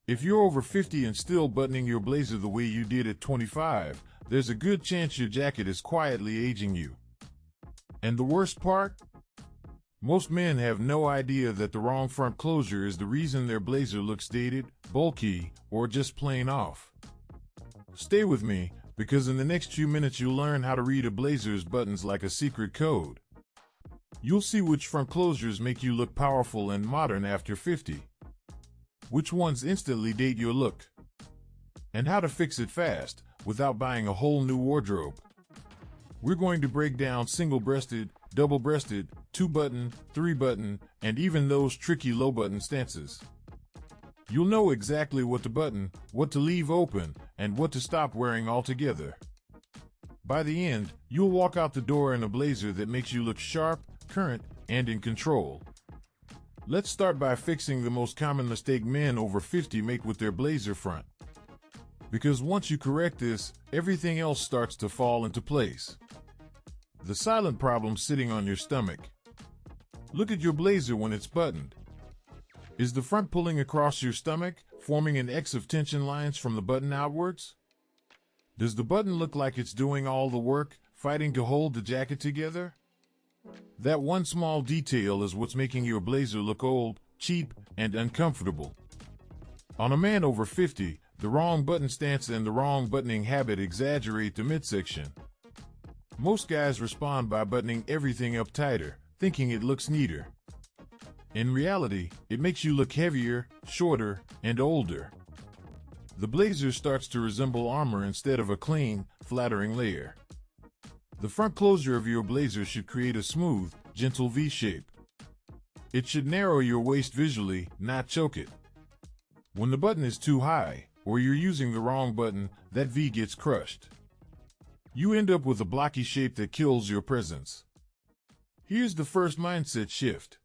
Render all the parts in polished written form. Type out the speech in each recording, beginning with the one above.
If you're over 50 and still buttoning your blazer the way you did at 25, there's a good chance your jacket is quietly aging you. And the worst part? Most men have no idea that the wrong front closure is the reason their blazer looks dated, bulky, or just plain off. Stay with me, because in the next few minutes you'll learn how to read a blazer's buttons like a secret code. You'll see which front closures make you look powerful and modern after 50. Which ones instantly date your look. And how to fix it fast, without buying a whole new wardrobe. We're going to break down single-breasted, double-breasted, 2-button, 3-button, and even those tricky low-button stances. You'll know exactly what to button, what to leave open, and what to stop wearing altogether. By the end, you'll walk out the door in a blazer that makes you look sharp, current, and in control. Let's start by fixing the most common mistake men over 50 make with their blazer front. Because once you correct this, everything else starts to fall into place. The silent problem sitting on your stomach. Look at your blazer when it's buttoned. Is the front pulling across your stomach, forming an X of tension lines from the button outwards? Does the button look like it's doing all the work, fighting to hold the jacket together? That one small detail is what's making your blazer look old, cheap, and uncomfortable. On a man over 50, the wrong button stance and the wrong buttoning habit exaggerate the midsection. Most guys respond by buttoning everything up tighter, thinking it looks neater. In reality, it makes you look heavier, shorter, and older. The blazer starts to resemble armor instead of a clean, flattering layer. The front closure of your blazer should create a smooth, gentle V-shape. It should narrow your waist visually, not choke it. When the button is too high, or you're using the wrong button, that V gets crushed. You end up with a blocky shape that kills your presence. Here's the first mindset shift.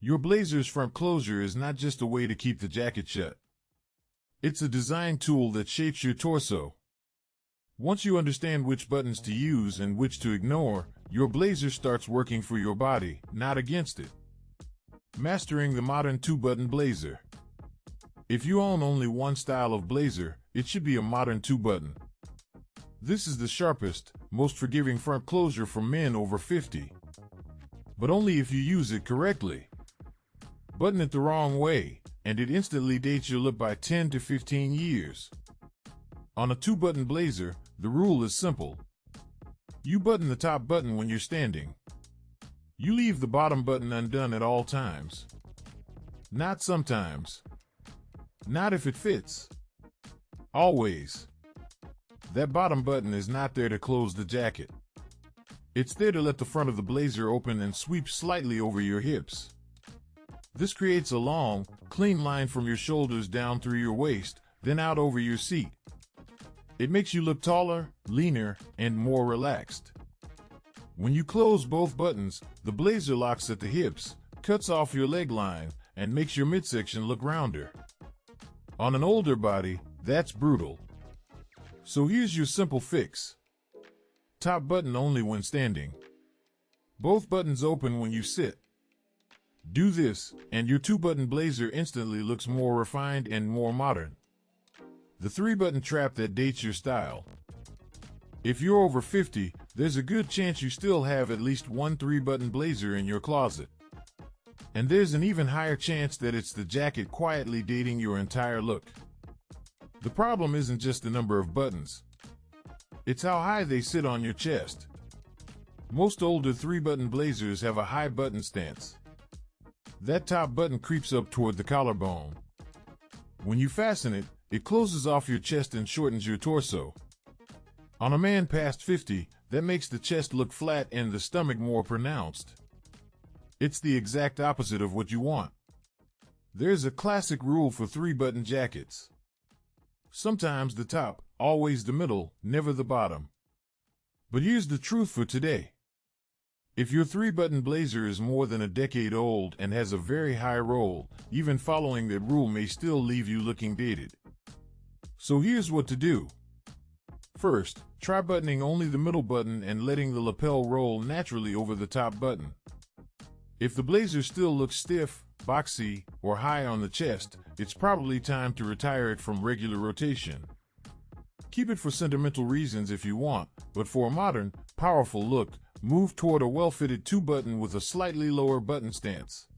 Your blazer's front closure is not just a way to keep the jacket shut. It's a design tool that shapes your torso. Once you understand which buttons to use and which to ignore, your blazer starts working for your body, not against it. Mastering the modern 2-button blazer. If you own only one style of blazer, it should be a modern 2-button. This is the sharpest, most forgiving front closure for men over 50. But only if you use it correctly. Button it the wrong way, and it instantly dates your look by 10 to 15 years. On a 2-button blazer, the rule is simple. You button the top button when you're standing. You leave the bottom button undone at all times. Not sometimes. Not if it fits. Always. That bottom button is not there to close the jacket. It's there to let the front of the blazer open and sweep slightly over your hips. This creates a long, clean line from your shoulders down through your waist, then out over your seat. It makes you look taller, leaner, and more relaxed. When you close both buttons, the blazer locks at the hips, cuts off your leg line, and makes your midsection look rounder. On an older body, that's brutal. So here's your simple fix. Top button only when standing. Both buttons open when you sit. Do this, and your 2-button blazer instantly looks more refined and more modern. The 3-button trap that dates your style. If you're over 50, there's a good chance you still have at least one 3-button blazer in your closet. And there's an even higher chance that it's the jacket quietly dating your entire look. The problem isn't just the number of buttons. It's how high they sit on your chest. Most older 3-button blazers have a high button stance. That top button creeps up toward the collarbone. When you fasten it, it closes off your chest and shortens your torso. On a man past 50, that makes the chest look flat and the stomach more pronounced. It's the exact opposite of what you want. There's a classic rule for 3-button jackets. Sometimes the top, always the middle, never the bottom. But here's the truth for today. If your 3-button blazer is more than a decade old and has a very high roll, even following that rule may still leave you looking dated. So here's what to do. First, try buttoning only the middle button and letting the lapel roll naturally over the top button. If the blazer still looks stiff, boxy, or high on the chest, it's probably time to retire it from regular rotation. Keep it for sentimental reasons if you want, but for a modern, powerful look, move toward a well-fitted 2-button with a slightly lower button stance.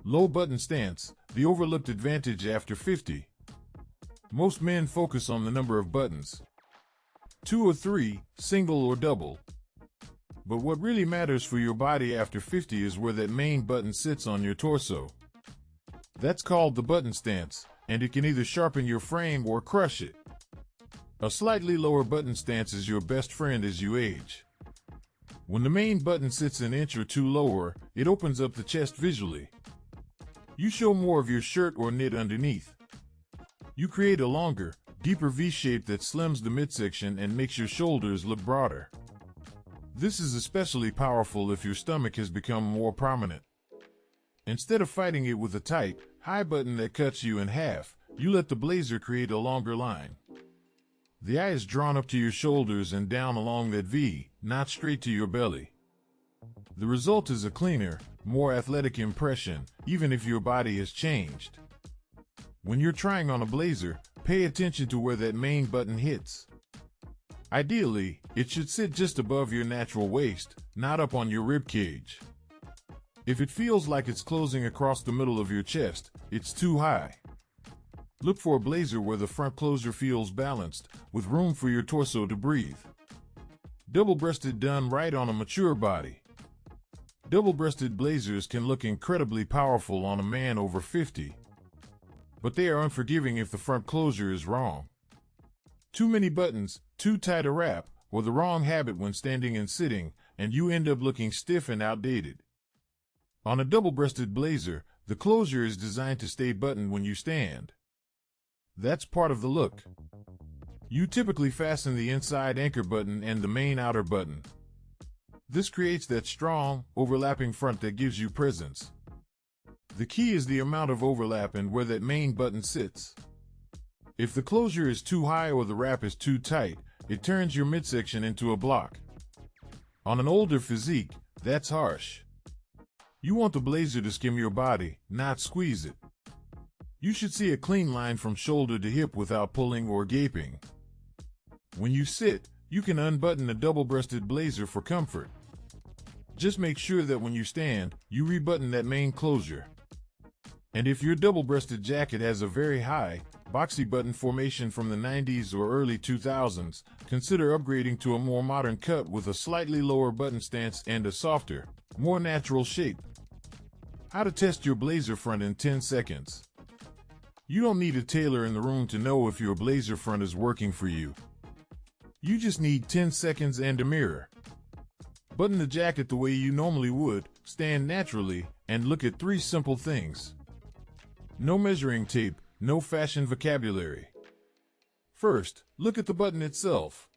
Low button stance, the overlooked advantage after 50. Most men focus on the number of buttons. 2 or 3, single or double. But what really matters for your body after 50 is where that main button sits on your torso. That's called the button stance, and it can either sharpen your frame or crush it. A slightly lower button stance is your best friend as you age. When the main button sits an inch or two lower, it opens up the chest visually. You show more of your shirt or knit underneath. You create a longer, deeper V-shape that slims the midsection and makes your shoulders look broader. This is especially powerful if your stomach has become more prominent. Instead of fighting it with a tight, high button that cuts you in half, you let the blazer create a longer line. The eye is drawn up to your shoulders and down along that V, not straight to your belly. The result is a cleaner, more athletic impression, even if your body has changed. When you're trying on a blazer, pay attention to where that main button hits. Ideally, it should sit just above your natural waist, not up on your rib cage. If it feels like it's closing across the middle of your chest, it's too high. Look for a blazer where the front closure feels balanced, with room for your torso to breathe. Double-breasted done right on a mature body. Double-breasted blazers can look incredibly powerful on a man over 50. But they are unforgiving if the front closure is wrong. Too many buttons, too tight a wrap, or the wrong habit when standing and sitting, and you end up looking stiff and outdated. On a double-breasted blazer, the closure is designed to stay buttoned when you stand. That's part of the look. You typically fasten the inside anchor button and the main outer button. This creates that strong, overlapping front that gives you presence. The key is the amount of overlap and where that main button sits. If the closure is too high or the wrap is too tight, it turns your midsection into a block. On an older physique, that's harsh. You want the blazer to skim your body, not squeeze it. You should see a clean line from shoulder to hip without pulling or gaping. When you sit, you can unbutton a double-breasted blazer for comfort. Just make sure that when you stand, you rebutton that main closure. And if your double-breasted jacket has a very high, boxy button formation from the 90s or early 2000s, consider upgrading to a more modern cut with a slightly lower button stance and a softer, more natural shape. How to test your blazer front in 10 seconds. You don't need a tailor in the room to know if your blazer front is working for you. You just need 10 seconds and a mirror. Button the jacket the way you normally would, stand naturally, and look at 3 simple things. No measuring tape, no fashion vocabulary. First, look at the button itself.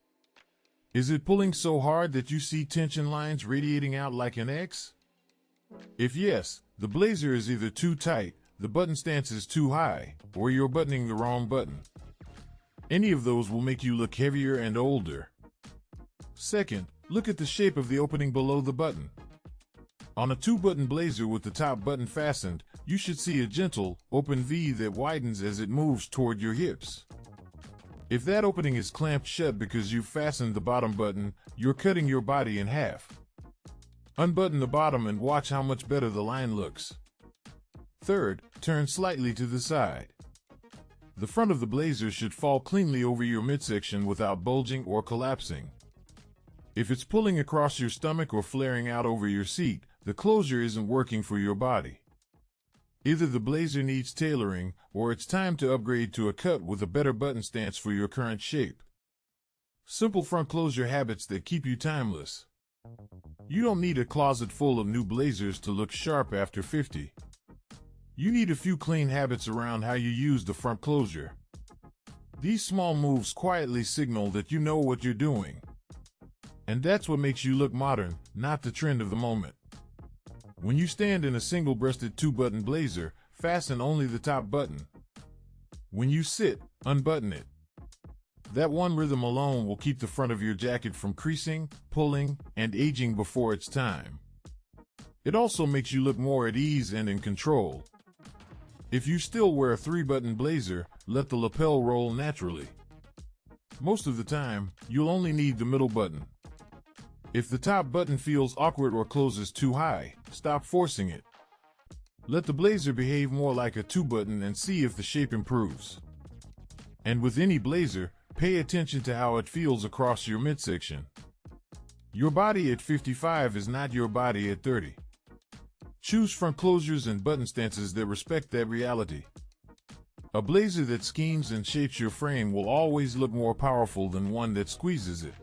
Is it pulling so hard that you see tension lines radiating out like an X? If yes, the blazer is either too tight, the button stance is too high, or you're buttoning the wrong button. Any of those will make you look heavier and older. Second, look at the shape of the opening below the button. On a 2-button blazer with the top button fastened, you should see a gentle, open V that widens as it moves toward your hips. If that opening is clamped shut because you've fastened the bottom button, you're cutting your body in half. Unbutton the bottom and watch how much better the line looks. Third, turn slightly to the side. The front of the blazer should fall cleanly over your midsection without bulging or collapsing. If it's pulling across your stomach or flaring out over your seat, the closure isn't working for your body. Either the blazer needs tailoring, or it's time to upgrade to a cut with a better button stance for your current shape. Simple front closure habits that keep you timeless. You don't need a closet full of new blazers to look sharp after 50. You need a few clean habits around how you use the front closure. These small moves quietly signal that you know what you're doing. And that's what makes you look modern, not the trend of the moment. When you stand in a single-breasted 2-button blazer, fasten only the top button. When you sit, unbutton it. That one rhythm alone will keep the front of your jacket from creasing, pulling, and aging before it's time. It also makes you look more at ease and in control. If you still wear a 3-button blazer, let the lapel roll naturally. Most of the time, you'll only need the middle button. If the top button feels awkward or closes too high, stop forcing it. Let the blazer behave more like a 2-button and see if the shape improves. And with any blazer, pay attention to how it feels across your midsection. Your body at 55 is not your body at 30. Choose front closures and button stances that respect that reality. A blazer that schemes and shapes your frame will always look more powerful than one that squeezes it.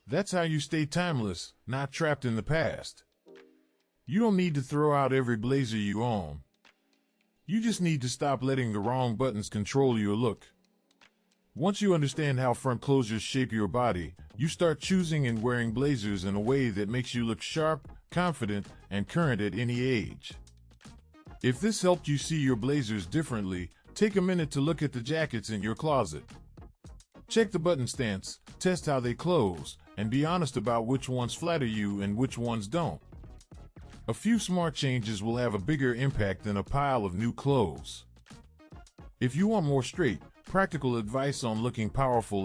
That's how you stay timeless, not trapped in the past. You don't need to throw out every blazer you own. You just need to stop letting the wrong buttons control your look. Once you understand how front closures shape your body, you start choosing and wearing blazers in a way that makes you look sharp, confident, and current at any age. If this helped you see your blazers differently, take a minute to look at the jackets in your closet. Check the button stance, test how they close, and be honest about which ones flatter you and which ones don't. A few smart changes will have a bigger impact than a pile of new clothes. If you want more straight, practical advice on looking powerful